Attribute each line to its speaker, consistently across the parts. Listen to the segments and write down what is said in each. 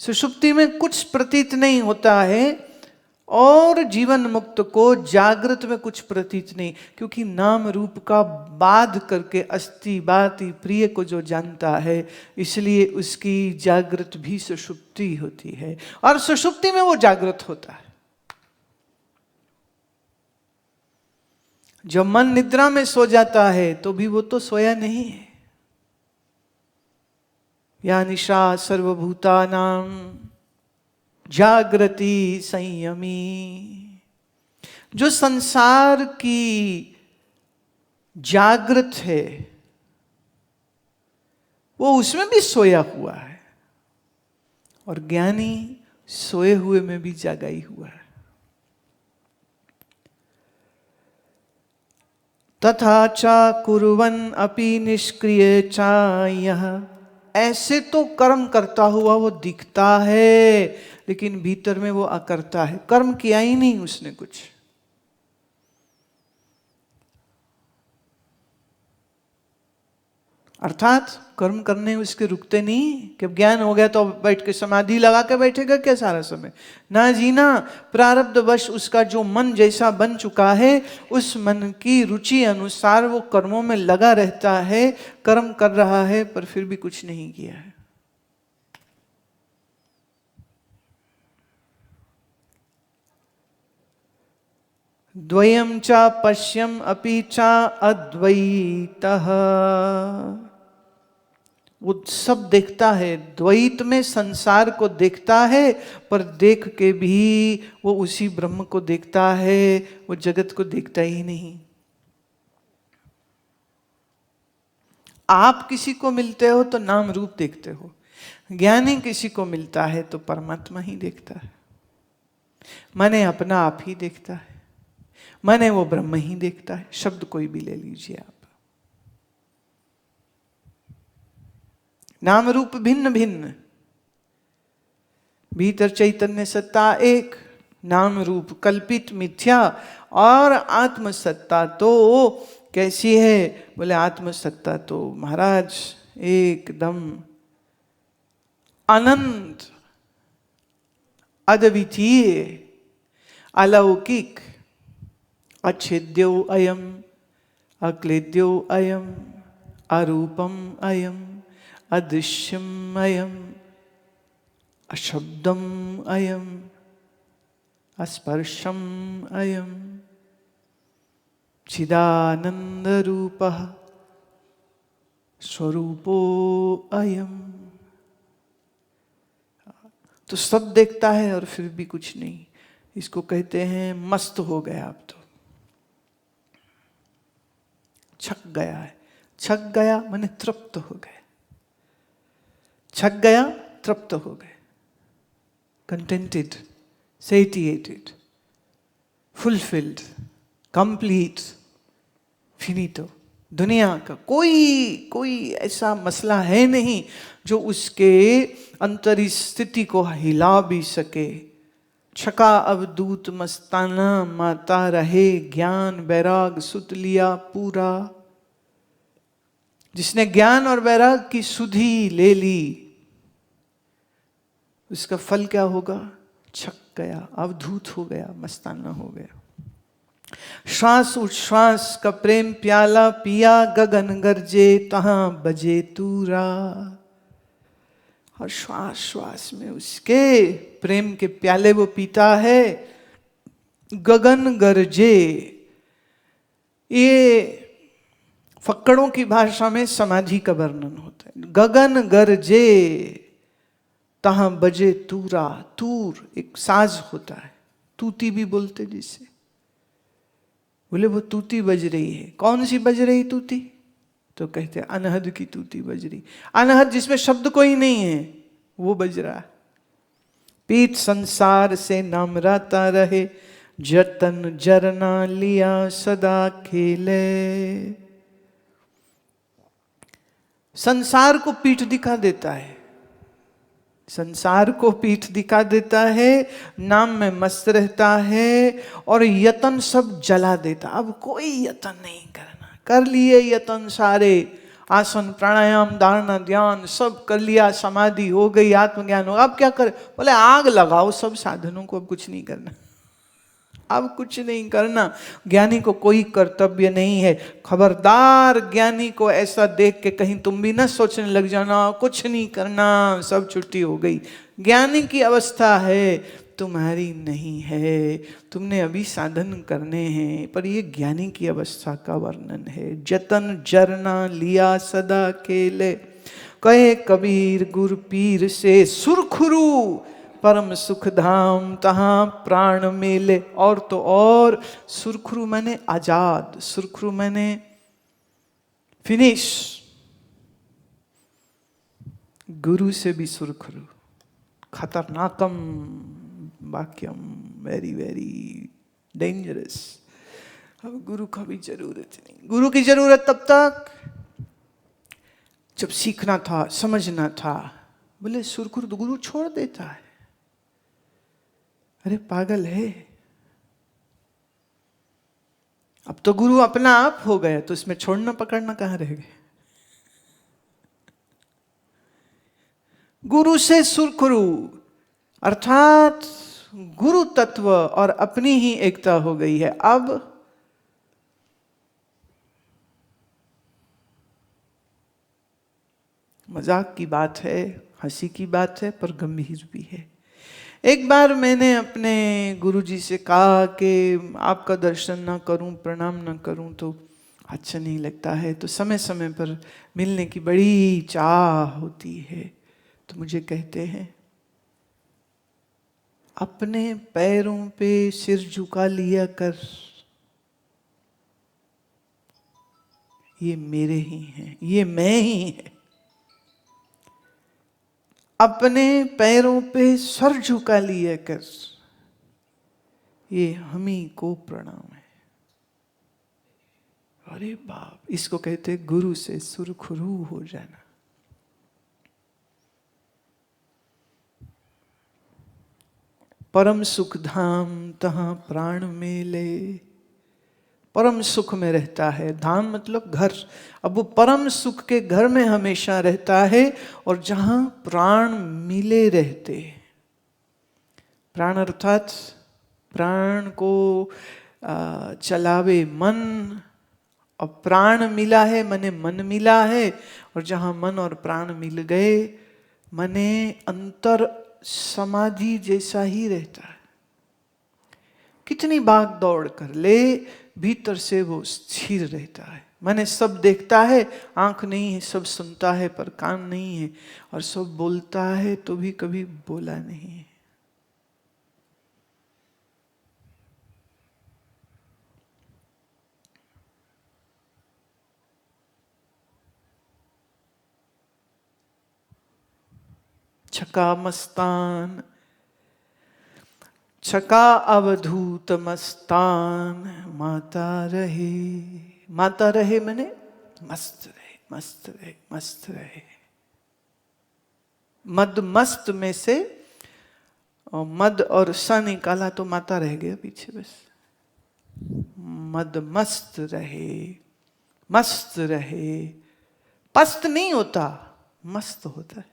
Speaker 1: सुषुप्ति में कुछ प्रतीत नहीं होता है और जीवन मुक्त को जागृत में कुछ प्रतीत नहीं, क्योंकि नाम रूप का बाध करके अस्ति बाति प्रिय को जो जानता है, इसलिए उसकी जागृत भी सुषुप्ति होती है और सुषुप्ति में वो जागृत होता है। जब मन निद्रा में सो जाता है तो भी वो तो सोया नहीं है। या निशा सर्वभूतानां जागृति संयमी, जो संसार की जागृत है वो उसमें भी सोया हुआ है और ज्ञानी सोए हुए में भी जागा ही हुआ है। तथा च कुर्वन् अपि निष्क्रिय चायः, ऐसे तो कर्म करता हुआ वो दिखता है लेकिन भीतर में वो अकर्ता है, कर्म किया ही नहीं उसने कुछ। अर्थात कर्म करने उसके रुकते नहीं कि ज्ञान हो गया तो बैठ के समाधि लगा के बैठेगा क्या सारा समय, ना जीना। प्रारब्धवश उसका जो मन जैसा बन चुका है उस मन की रुचि अनुसार वो कर्मों में लगा रहता है, कर्म कर रहा है पर फिर भी कुछ नहीं किया है। द्वयम च पश्यम अपि च अद्वैतः, वो सब देखता है, द्वैत में संसार को देखता है पर देख के भी वो उसी ब्रह्म को देखता है, वो जगत को देखता ही नहीं। आप किसी को मिलते हो तो नाम रूप देखते हो, ज्ञानी किसी को मिलता है तो परमात्मा ही देखता है, माने अपना आप ही देखता है, माने वो ब्रह्म ही देखता है। शब्द कोई भी ले लीजिए आप, नाम रूप भिन्न भिन्न, भीतर चैतन्य सत्ता एक, नाम रूप कल्पित मिथ्या, और आत्म सत्ता तो कैसी है, बोले आत्म सत्ता तो महाराज एकदम अनंत, अद्वितीय, अलौकिक, अच्छेद्यो अयम, अक्लेद्यो अयम, अरूपम अयम, अदृश्यम अयम, अशब्दम अयम, अस्पर्शम अयम, चिदानंद रूपः स्वरूपो अयम। तो सब देखता है और फिर भी कुछ नहीं, इसको कहते हैं मस्त हो गया। अब तो छक गया है, छक गया माने तृप्त हो गए, छक गया तृप्त हो गए, कंटेंटेड, सेटिएटेड, फुलफिल्ड, कंप्लीट, फिनिटो। दुनिया का कोई ऐसा मसला है नहीं जो उसके अंतरी स्थिति को हिला भी सके। छका अवधूत मस्ताना माता रहे, ज्ञान वैराग सुत लिया पूरा। जिसने ज्ञान और वैराग की सुधि ले ली उसका फल क्या होगा, छक गया, अवधूत हो गया, मस्ताना हो गया। श्वास उच्छ्वास का प्रेम प्याला पिया, गगन गरजे तहां बजे तूरा। और श्वास श्वास में उसके प्रेम के प्याले वो पीता है। गगन गरजे, ये फक्कड़ों की भाषा में समाधि का वर्णन होता है। गगन गरजे तहां बजे तूरा। तूर एक साज होता है, तूती भी बोलते जिसे, बोले वो तूती बज रही है। कौन सी बज रही तूती, तो कहते हैं अनहद की तूती बज रही। अनहद जिसमें शब्द कोई नहीं है वो बज रहा है। पीठ संसार से नामराता रहे, जतन जरना लिया सदा खेले। संसार को पीठ दिखा देता है, संसार को पीठ दिखा देता है, नाम में मस्त रहता है और यतन सब जला देता। अब कोई यतन नहीं करना, कर लिए यतन सारे, आसन प्राणायाम धारणा ध्यान सब कर लिया, समाधि हो गई, आत्मज्ञान हो, अब क्या करे? बोले आग लगाओ सब साधनों को, अब कुछ नहीं करना, अब कुछ नहीं करना। ज्ञानी को कोई कर्तव्य नहीं है। खबरदार ज्ञानी को ऐसा देख के कहीं तुम भी ना सोचने लग जाना कुछ नहीं करना, सब छुट्टी हो गई। ज्ञानी की अवस्था है, तुम्हारी नहीं है। तुमने अभी साधन करने हैं, पर ये ज्ञानी की अवस्था का वर्णन है। जतन जरना लिया सदा केले, कहे कबीर गुर पीर से सुरखुरु, परम सुख धाम तहां प्राण मेले। और तो और सुरखुरु मैंने आजाद, सुरखुरु मैंने फिनिश, गुरु से भी सुरखुरु, खतरनाकम वाक्यम, वेरी वेरी डेंजरस। अब गुरु का भी जरूरत नहीं। गुरु की जरूरत तब तक जब सीखना था, समझना था। बोले सुरखुरु तो गुरु छोड़ देता है। अरे पागल है, अब तो गुरु अपना आप हो गया, तो इसमें छोड़ना पकड़ना कहां रह गए? गुरु से सुरखुरु अर्थात गुरु तत्व और अपनी ही एकता हो गई है। अब मजाक की बात है, हंसी की बात है, पर गंभीर भी है। एक बार मैंने अपने गुरुजी से कहा कि आपका दर्शन ना करूं, प्रणाम ना करूं तो अच्छा नहीं लगता है, तो समय समय पर मिलने की बड़ी चाह होती है। तो मुझे कहते हैं अपने पैरों पे सिर झुका लिया कर, ये मेरे ही हैं, ये मैं ही है। अपने पैरों पे सर झुका लिया कर, ये हम ही को प्रणाम है। अरे बाप, इसको कहते गुरु से सुरखुरू हो जाना। परम सुख धाम तहां प्राण मेले, परम सुख में रहता है। धाम मतलब घर। अब वो परम सुख के घर में हमेशा रहता है, और जहां प्राण मिले रहते। प्राण अर्थात प्राण को चलावे मन, और प्राण मिला है मने मन मिला है, और जहां मन और प्राण मिल गए मने अंतर समाधि जैसा ही रहता है। कितनी भाग दौड़ कर ले, भीतर से वो स्थिर रहता है। माने सब देखता है, आंख नहीं है, सब सुनता है पर कान नहीं है, और सब बोलता है तो भी कभी बोला नहीं है। छका मस्तान, छका अवधूत मस्तान, माता रहे। माता रहे मने मस्त रहे, मस्त रहे, मस्त रहे। मद मस्त में से मद और स निकाला तो माता रह गया पीछे बस। मद मस्त रहे, मस्त रहे। पस्त नहीं होता, मस्त होता है।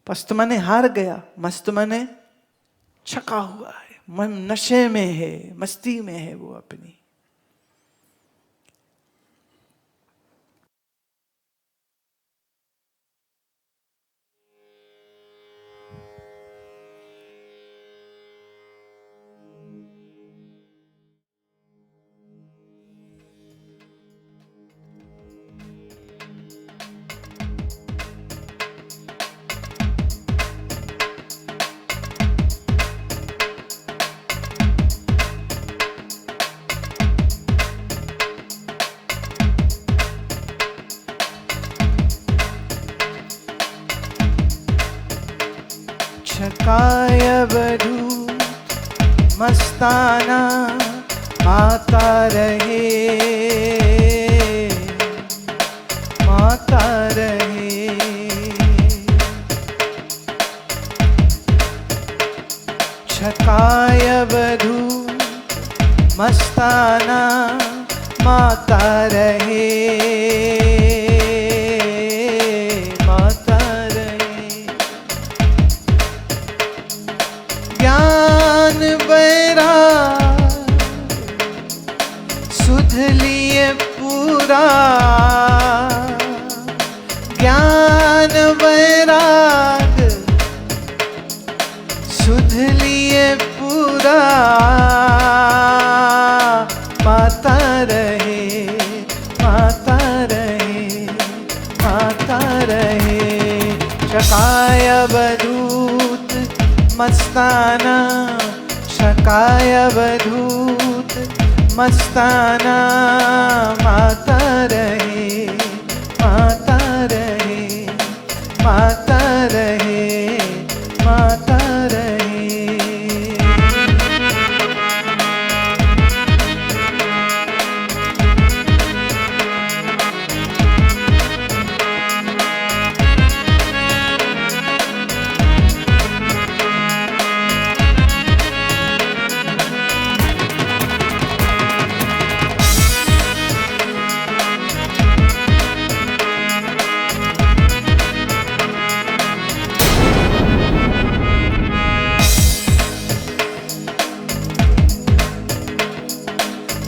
Speaker 1: पस्त माने हार गया, मस्त माने छका हुआ है, मन नशे में है, मस्ती में है वो अपनी। छकाय अवधूत मस्ताना, माता रहे, माता रहे। छकाय अवधूत मस्ताना, माता रहे, माता रहे। ज्ञान वैराग सुध लिए पूरा, ज्ञान वैराग सुध लिए पूरा, माता रहे, माता रहे, माता रहे। शकाय अवधूत मस्ताना, शकाय अवधूत मस्ताना, माता रहे, माता रहे, माता रहे, माता रहे।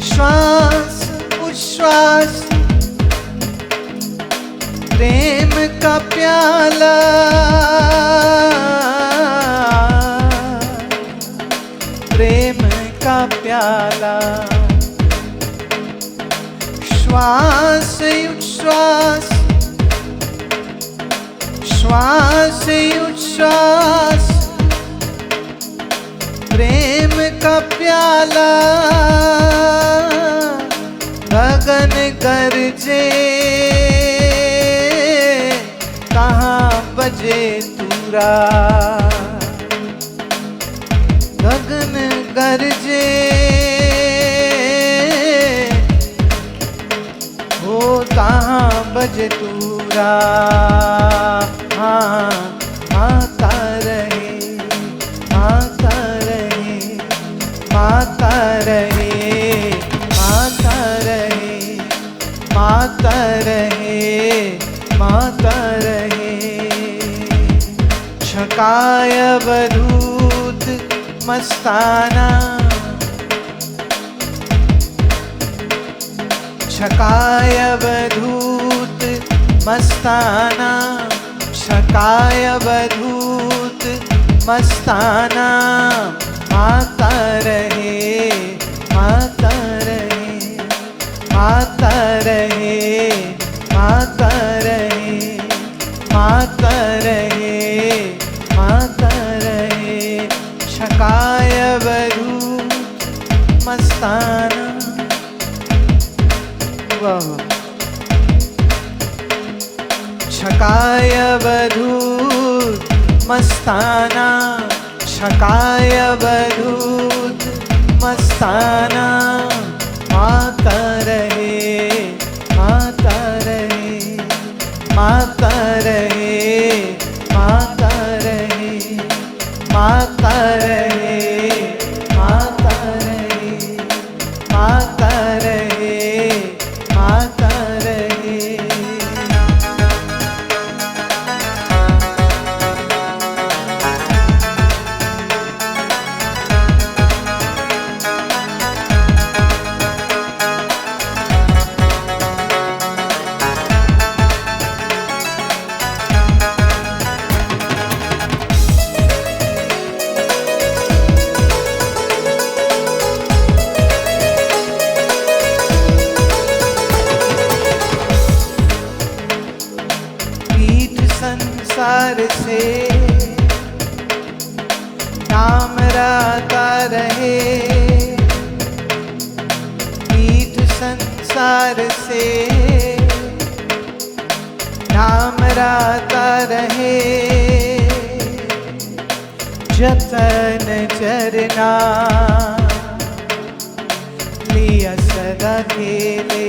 Speaker 1: श्वास उच्छ्वास प्रेम का प्याला, प्रेम का प्याला। श्वास उच्छ्वास, श्वास उच्छ्वास प्रेम का प्याला, गगन गरजे कहाँ बजे तूरा, गगन गरजे हो कहाँ बजे तूरा। हाँ माता रहे, माता रहे, माता रहे, माता रहे, माता रहे, माता रहे। शकाय अवधूत मस्ताना, शकाय अवधूत मस्ताना, शकाय अवधूत मस्ताना, माता रहे, माता रहे, माता रहे, माता रहे, माता रहे, माता रहे। शकाय अवधूत मस्ताना। वाह। शकाय अवधूत मस्ताना, शकाय अवधूत मस्ताना, माता रहे, माता रहे, माता रहे, माता रहे, माता रहे, माता रहे, माता रहे, माता रहे। संसार से नाम राता रहे, पीठ संसार से नाम राता रहे। जतन चरना लिया सदा खेले,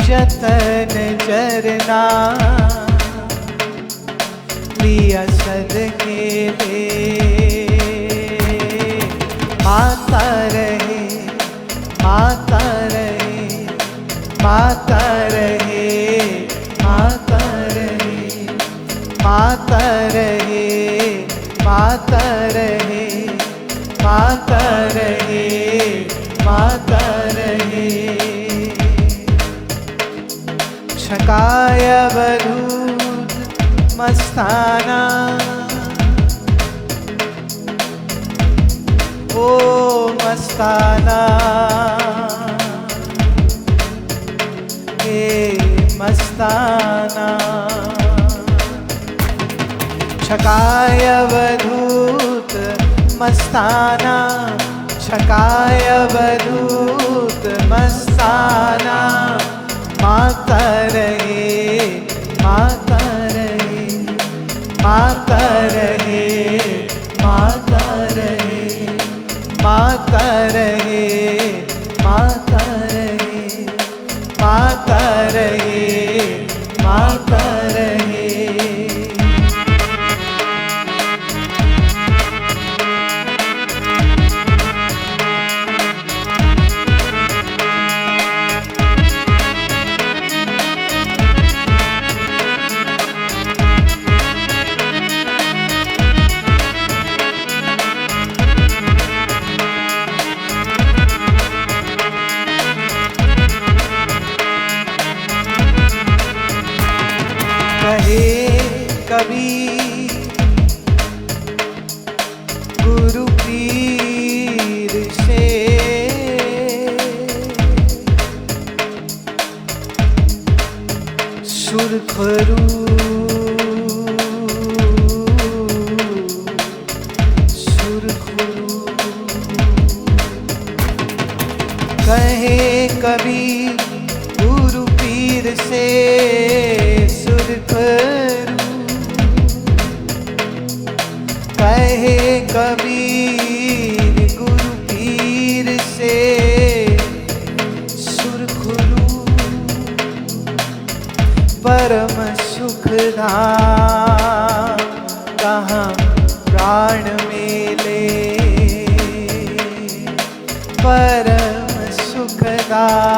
Speaker 1: जतन चरना लिया सद खेले। माता रहे, माता रहे, माता रहे, माता रहे, माता रहे, माता रहे, माता रहे, माता रहे। छकाय अवधूत मस्ताना, ओ मस्ताना, हे मस्ताना। छकाय अवधूत मस्ताना, छकाय अवधूत मस्ताना। माता रहे, माता रहे, माता रहे, माता रहे, माता रहे, माता रहे, माता रहे, माता रहे। कहे कबीर गुरु पीर से, सुरखरू सुरखरू। कहे कबीर गुरु पीर से सुरखरू, कहे कबीर गुरु पीर से सुरखरू। परम सुखधाम कहाँ प्राण मेले, परम सुखधाम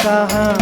Speaker 1: कहाँ